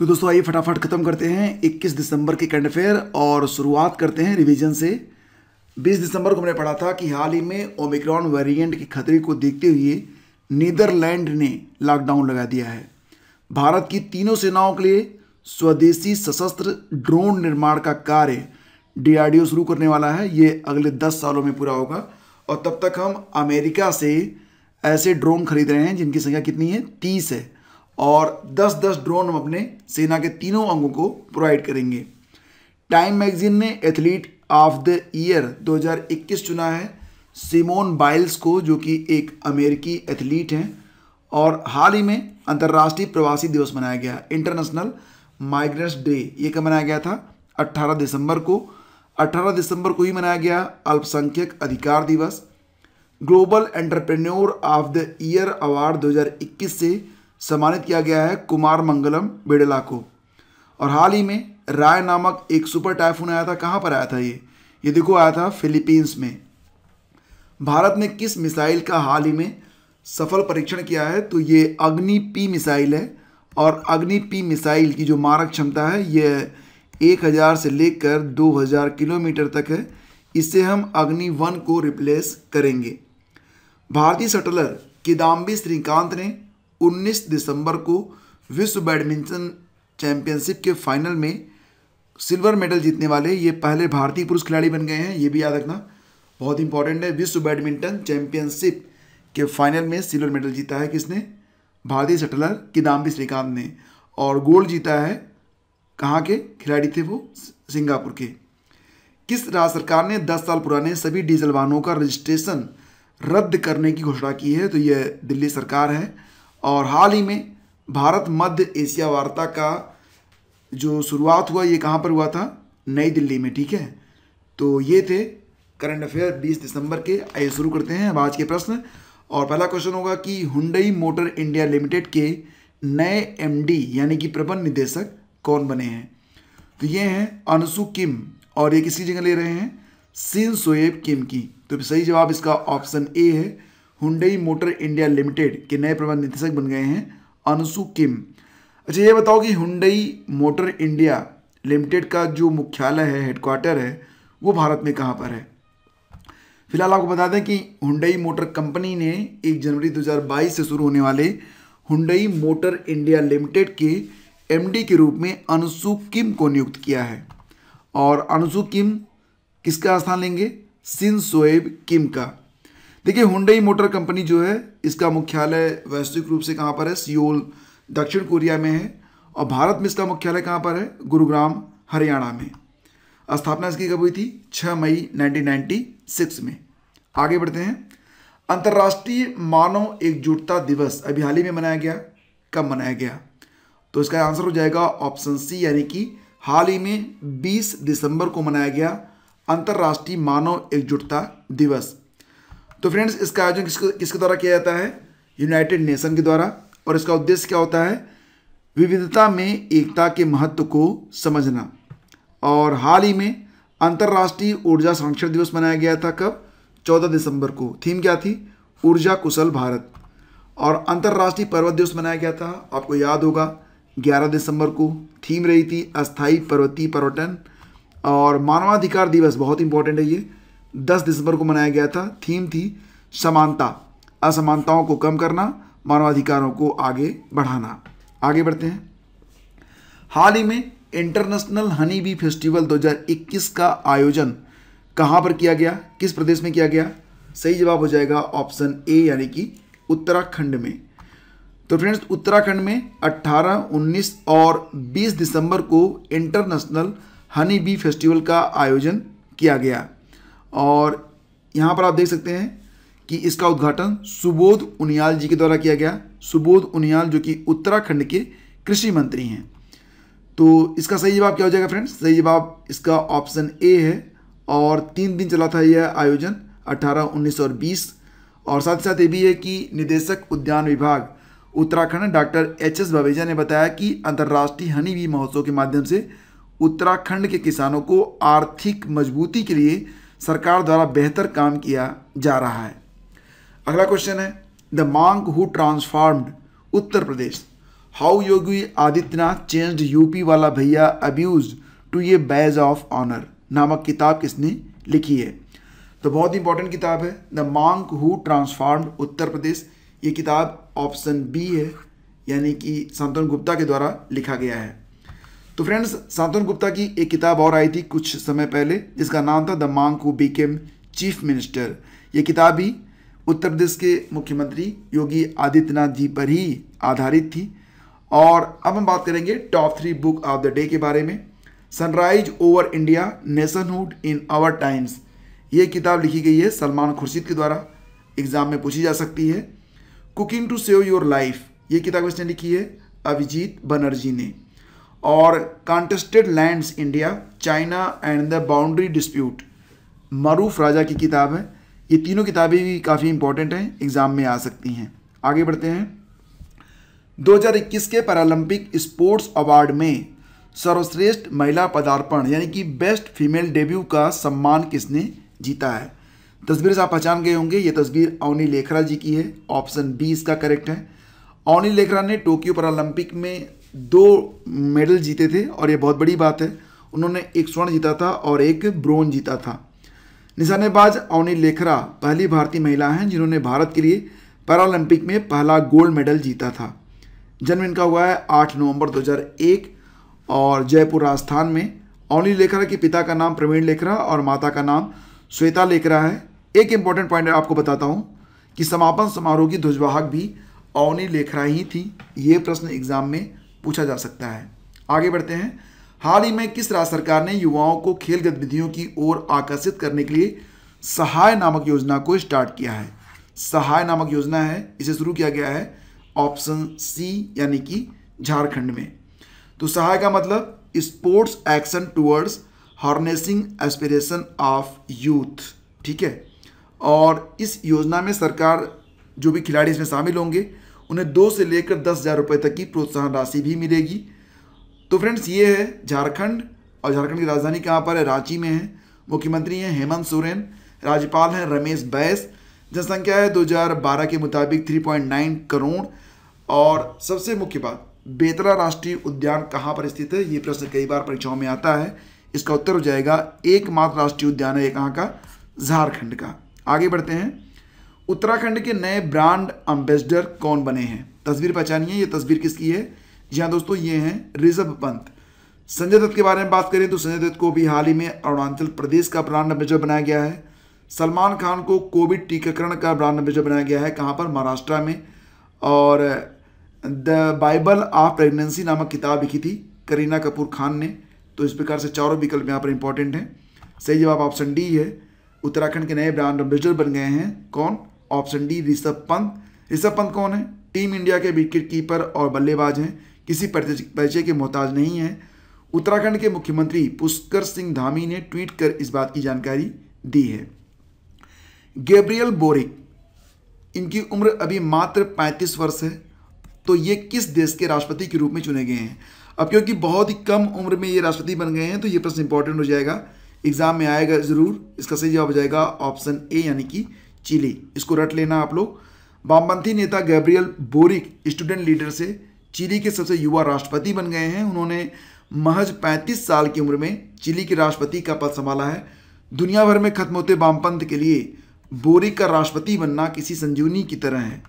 तो दोस्तों आइए फटाफट खत्म करते हैं 21 दिसंबर के करंट अफेयर और शुरुआत करते हैं रिवीजन से। 20 दिसंबर को हमने पढ़ा था कि हाल ही में ओमिक्रॉन वेरिएंट के खतरे को देखते हुए नीदरलैंड ने लॉकडाउन लगा दिया है। भारत की तीनों सेनाओं के लिए स्वदेशी सशस्त्र ड्रोन निर्माण का कार्य DRDO शुरू करने वाला है। ये अगले 10 सालों में पूरा होगा और तब तक हम अमेरिका से ऐसे ड्रोन खरीद रहे हैं जिनकी संख्या कितनी है, 30 है, और 10-10 ड्रोन हम अपने सेना के तीनों अंगों को प्रोवाइड करेंगे। टाइम मैगजीन ने एथलीट ऑफ द ईयर 2021 चुना है सिमोन बाइल्स को, जो कि एक अमेरिकी एथलीट हैं। और हाल ही में अंतर्राष्ट्रीय प्रवासी दिवस मनाया गया, इंटरनेशनल माइग्रेंट्स डे। ये कब मनाया गया था? 18 दिसंबर को। 18 दिसंबर को ही मनाया गया अल्पसंख्यक अधिकार दिवस। Global entrepreneur of the year award 2021 से सम्मानित किया गया है कुमार मंगलम बिड़ला को। और हाल ही में राय नामक एक सुपर टाइफून आया था। कहाँ पर आया था ये देखो, आया था फिलीपींस में। भारत ने किस मिसाइल का हाल ही में सफल परीक्षण किया है? तो ये अग्नि P मिसाइल है। और अग्नि P मिसाइल की जो मारक क्षमता है ये 1000 से लेकर 2000 किलोमीटर तक है। इससे हम अग्नि 1 को रिप्लेस करेंगे। भारतीय शटलर किदाम्बी श्रीकांत ने 19 दिसंबर को विश्व बैडमिंटन चैंपियनशिप के फाइनल में सिल्वर मेडल जीतने वाले ये पहले भारतीय पुरुष खिलाड़ी बन गए हैं। ये भी याद रखना, बहुत इंपॉर्टेंट है। विश्व बैडमिंटन चैंपियनशिप के फाइनल में सिल्वर मेडल जीता है किसने? भारतीय शटलर किदाम्बी श्रीकांत ने। और गोल्ड जीता है, कहाँ के खिलाड़ी थे वो? सिंगापुर के। किस राज्य सरकार ने 10 साल पुराने सभी डीजल वाहनों का रजिस्ट्रेशन रद्द करने की घोषणा की है? तो यह दिल्ली सरकार है। और हाल ही में भारत मध्य एशिया वार्ता का जो शुरुआत हुआ ये कहाँ पर हुआ था? नई दिल्ली में। ठीक है, तो ये थे करंट अफेयर 20 दिसंबर के। आइए शुरू करते हैं अब आज के प्रश्न। और पहला क्वेश्चन होगा कि हुंडई मोटर इंडिया लिमिटेड के नए MD यानी कि प्रबंध निदेशक कौन बने हैं? तो ये हैं अनसु किम। और ये किसकी जगह ले रहे हैं? शिन सोएब किम की। तो सही जवाब इसका ऑप्शन ए है। हुंडई मोटर इंडिया लिमिटेड के नए प्रबंध निदेशक बन गए हैं अनसु किम। अच्छा ये बताओ कि हुंडई मोटर इंडिया लिमिटेड का जो मुख्यालय है, हेडक्वार्टर है, वो भारत में कहाँ पर है? फिलहाल आपको बता दें कि हुंडई मोटर कंपनी ने 1 जनवरी 2022 से शुरू होने वाले हुंडई मोटर इंडिया लिमिटेड के MD के रूप में अनसु किम को नियुक्त किया है। और अनसु किम किसका स्थान लेंगे? शिन सोएब किम का। देखिए हुंडई मोटर कंपनी जो है इसका मुख्यालय वैश्विक रूप से कहाँ पर है? सियोल दक्षिण कोरिया में है। और भारत में इसका मुख्यालय कहाँ पर है? गुरुग्राम हरियाणा में। स्थापना इसकी कब हुई थी? 6 मई 1996 में। आगे बढ़ते हैं। अंतर्राष्ट्रीय मानव एकजुटता दिवस अभी हाल ही में मनाया गया। कब मनाया गया? तो इसका आंसर हो जाएगा ऑप्शन सी, यानी कि हाल ही में 20 दिसंबर को मनाया गया अंतर्राष्ट्रीय मानव एकजुटता दिवस। तो फ्रेंड्स इसका आयोजन किसके द्वारा किया जाता है? यूनाइटेड नेशन के द्वारा। और इसका उद्देश्य क्या होता है? विविधता में एकता के महत्व को समझना। और हाल ही में अंतर्राष्ट्रीय ऊर्जा संरक्षण दिवस मनाया गया था। कब? 14 दिसंबर को। थीम क्या थी? ऊर्जा कुशल भारत। और अंतर्राष्ट्रीय पर्वत दिवस मनाया गया था, आपको याद होगा, 11 दिसंबर को। थीम रही थी अस्थायी पर्वतीय पर्यटन। और मानवाधिकार दिवस बहुत इंपॉर्टेंट है, ये 10 दिसंबर को मनाया गया था। थीम थी समानता, असमानताओं को कम करना, मानवाधिकारों को आगे बढ़ाना। आगे बढ़ते हैं। हाल ही में इंटरनेशनल हनी बी फेस्टिवल 2021 का आयोजन कहाँ पर किया गया? किस प्रदेश में किया गया? सही जवाब हो जाएगा ऑप्शन ए, यानी कि उत्तराखंड में। तो फ्रेंड्स उत्तराखंड में 18, 19 और 20 दिसंबर को इंटरनेशनल हनी बी फेस्टिवल का आयोजन किया गया। और यहाँ पर आप देख सकते हैं कि इसका उद्घाटन सुबोध उनियाल जी के द्वारा किया गया। सुबोध उनियाल जो कि उत्तराखंड के कृषि मंत्री हैं। तो इसका सही जवाब क्या हो जाएगा फ्रेंड्स? सही जवाब इसका ऑप्शन ए है। और 3 दिन चला था यह आयोजन, 18, 19 और 20। और साथ ही साथ ये भी है कि निदेशक उद्यान विभाग उत्तराखंड डॉक्टर HS बवेजा ने बताया कि अंतर्राष्ट्रीय हनी बी महोत्सव के माध्यम से उत्तराखंड के किसानों को आर्थिक मजबूती के लिए सरकार द्वारा बेहतर काम किया जा रहा है। अगला क्वेश्चन है, द मांग who transformed Uttar Pradesh. How Yogi Adityanath changed UP वाला भैया अब्यूज टू ये बैज ऑफ ऑनर नामक किताब किसने लिखी है? तो बहुत इंपॉर्टेंट किताब है, the monk who transformed Uttar Pradesh. ये किताब ऑप्शन बी है, यानी कि शांतनु गुप्ता के द्वारा लिखा गया है। तो फ्रेंड्स, शांतनु गुप्ता की एक किताब और आई थी कुछ समय पहले जिसका नाम था the monk who became chief minister. ये किताब भी उत्तर प्रदेश के मुख्यमंत्री योगी आदित्यनाथ जी पर ही आधारित थी। और अब हम बात करेंगे top 3 book of the day के बारे में। Sunrise over India, nationhood in our times, ये किताब लिखी गई है सलमान खुर्शीद के द्वारा, एग्जाम में पूछी जा सकती है। Cooking to save your life, ये किताब इसने लिखी है अभिजीत बनर्जी ने। और contested lands India, China and the boundary dispute, Maroof Raja की किताब है। ये तीनों किताबें भी काफ़ी इंपॉर्टेंट हैं, एग्जाम में आ सकती हैं। आगे बढ़ते हैं। 2021 के पैरालंपिक स्पोर्ट्स अवार्ड में सर्वश्रेष्ठ महिला पदार्पण यानी कि बेस्ट फीमेल डेब्यू का सम्मान किसने जीता है? तस्वीर से आप पहचान गए होंगे, ये तस्वीर अवनी लेखरा जी की है। ऑप्शन बी इसका करेक्ट है। अवनी लेखरा ने टोक्यो पैरालंपिक में 2 मेडल जीते थे और ये बहुत बड़ी बात है। उन्होंने एक स्वर्ण जीता था और एक ब्रोंज जीता था। निशानेबाज अवनी लेखरा पहली भारतीय महिला हैं जिन्होंने भारत के लिए पैरालंपिक में पहला गोल्ड मेडल जीता था। जन्म इनका हुआ है 8 नवंबर 2001 और जयपुर राजस्थान में। अवनी लेखरा के पिता का नाम प्रवीण लेखरा और माता का नाम श्वेता लेखरा है। एक इंपॉर्टेंट पॉइंट आपको बताता हूं कि समापन समारोह की ध्वजवाहक भी अवनी लेखरा ही थी। ये प्रश्न एग्जाम में पूछा जा सकता है। आगे बढ़ते हैं। हाल ही में किस राज्य सरकार ने युवाओं को खेल गतिविधियों की ओर आकर्षित करने के लिए सहाय नामक योजना को स्टार्ट किया है? सहाय नामक योजना है, इसे शुरू किया गया है ऑप्शन सी यानी कि झारखंड में। तो सहाय का मतलब sports action towards harnessing aspiration of youth, ठीक है। और इस योजना में सरकार जो भी खिलाड़ी इसमें शामिल होंगे उन्हें 2 से लेकर 10,000 रुपये तक की प्रोत्साहन राशि भी मिलेगी। तो फ्रेंड्स, ये है झारखंड और झारखंड की राजधानी कहाँ पर है? रांची में है। मुख्यमंत्री हैं हेमंत सोरेन, राज्यपाल हैं रमेश बैस। जनसंख्या है 2012 के मुताबिक 3.9 करोड़। और सबसे मुख्य बात, बेतला राष्ट्रीय उद्यान कहाँ पर स्थित है? ये प्रश्न कई बार परीक्षाओं में आता है। इसका उत्तर हो जाएगा एकमात्र राष्ट्रीय उद्यान है कहाँ का? झारखंड का। आगे बढ़ते हैं। उत्तराखंड के नए ब्रांड एम्बेसडर कौन बने हैं? तस्वीर पहचानिए, ये तस्वीर किसकी है? जी हाँ दोस्तों, ये हैं ऋषभ पंत। संजय दत्त के बारे में बात करें तो संजय दत्त को भी हाल ही में अरुणाचल प्रदेश का ब्रांड एम्बेसडर बनाया गया है। सलमान खान को कोविड टीकाकरण का ब्रांड एम्बेसडर बनाया गया है, कहाँ पर? महाराष्ट्र में। और द बाइबल ऑफ प्रेगनेंसी नामक किताब लिखी थी करीना कपूर खान ने। तो इस प्रकार से चारों विकल्प यहाँ पर इंपॉर्टेंट हैं। सही जवाब ऑप्शन डी है। उत्तराखंड के नए ब्रांड एम्बेसडर बन गए हैं कौन? Option D Rishabh Pant. ऋषभ पंत कौन है? टीम इंडिया के विकेट कीपर और बल्लेबाज हैं, किसी परिचय के मोहताज नहीं है। उत्तराखंड के मुख्यमंत्री पुष्कर सिंह धामी ने ट्वीट कर इस बात की जानकारी दी है। गैब्रियल बोरिक, इनकी उम्र अभी मात्र 35 वर्ष है। तो ये किस देश के राष्ट्रपति के रूप में चुने गए हैं? अब क्योंकि बहुत ही कम उम्र में ये राष्ट्रपति बन गए हैं तो ये प्रश्न इंपॉर्टेंट हो जाएगा, एग्जाम में आएगा जरूर। इसका सही जवाब हो जाएगा ऑप्शन ए यानी कि चिली। इसको रट लेना आप लोग। वामपंथी नेता गैब्रियल बोरिक स्टूडेंट लीडर से चिली के सबसे युवा राष्ट्रपति बन गए हैं। उन्होंने महज 35 साल की उम्र में चिली के राष्ट्रपति का पद संभाला है। दुनिया भर में खत्म होते वामपंथ के लिए बोरिक का राष्ट्रपति बनना किसी संजीवनी की तरह है।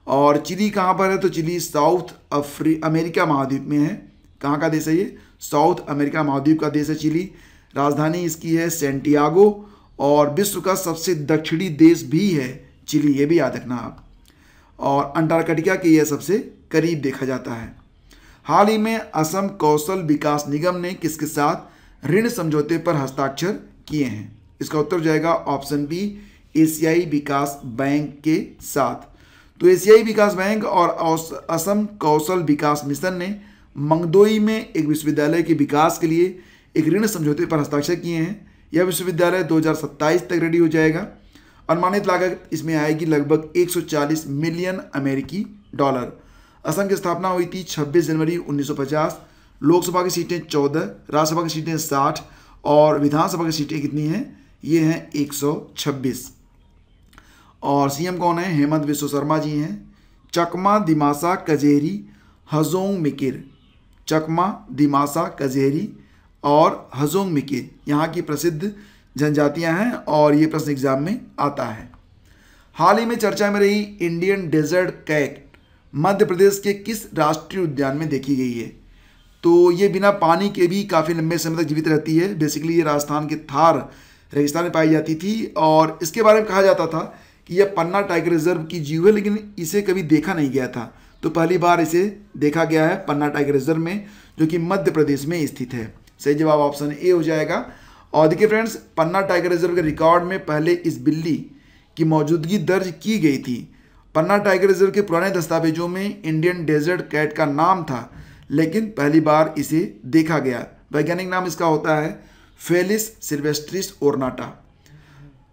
और चिली कहाँ पर है? तो चिली साउथ अमेरिका महाद्वीप में है। कहाँ का देश है ये? साउथ अमेरिका महाद्वीप का देश है चिली। राजधानी इसकी है सेंटियागो और विश्व का सबसे दक्षिणी देश भी है चिली, ये भी याद रखना आप। और अंटार्कटिका के यह सबसे करीब देखा जाता है। हाल ही में असम कौशल विकास निगम ने किसके साथ ऋण समझौते पर हस्ताक्षर किए हैं? इसका उत्तर हो जाएगा ऑप्शन बी एशियाई विकास बैंक के साथ। तो एशियाई विकास बैंक और असम कौशल विकास मिशन ने मंगदोई में एक विश्वविद्यालय के विकास के लिए एक ऋण समझौते पर हस्ताक्षर किए हैं। यह विश्वविद्यालय 2027 तक रेडी हो जाएगा। अनुमानित लागत इसमें आएगी लगभग 140 मिलियन अमेरिकी डॉलर। असम की स्थापना हुई थी 26 जनवरी 1950। लोकसभा की सीटें 14, राज्यसभा की सीटें 60 और विधानसभा की सीटें कितनी हैं? ये हैं 126। और सीएम कौन है? हेमंत बिश्व शर्मा जी हैं। चकमा, दिमासा, कजेरी हजोंग मिकिर, चकमा, दिमासा, कजेरी और हजोंग मिकिर यहाँ की प्रसिद्ध जनजातियां हैं और ये प्रश्न एग्जाम में आता है। हाल ही में चर्चा में रही Indian desert cat Madhya Pradesh के किस राष्ट्रीय उद्यान में देखी गई है? तो ये बिना पानी के भी काफ़ी लंबे समय तक जीवित रहती है। बेसिकली ये राजस्थान के थार रेगिस्तान में पाई जाती थी और इसके बारे में कहा जाता था कि यह पन्ना टाइगर रिजर्व की जीव है, लेकिन इसे कभी देखा नहीं गया था। तो पहली बार इसे देखा गया है पन्ना टाइगर रिजर्व में, जो कि मध्य प्रदेश में स्थित है। सही जवाब ऑप्शन ए हो जाएगा। और देखिए फ्रेंड्स, पन्ना टाइगर रिजर्व के रिकॉर्ड में पहले इस बिल्ली की मौजूदगी दर्ज की गई थी। पन्ना टाइगर रिजर्व के पुराने दस्तावेजों में इंडियन डेजर्ट कैट का नाम था, लेकिन पहली बार इसे देखा गया। वैज्ञानिक नाम इसका होता है फेलिस सिल्वेस्ट्रिस ओर्नाटा।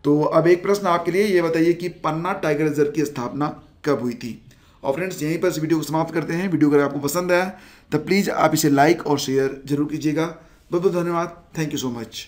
तो अब एक प्रश्न आपके लिए, ये बताइए कि पन्ना टाइगर रिजर्व की स्थापना कब हुई थी? और फ्रेंड्स, यहीं पर इस वीडियो को समाप्त करते हैं। वीडियो अगर आपको पसंद आया तो प्लीज़ आप इसे लाइक और शेयर जरूर कीजिएगा। बहुत बहुत धन्यवाद। Thank you so much.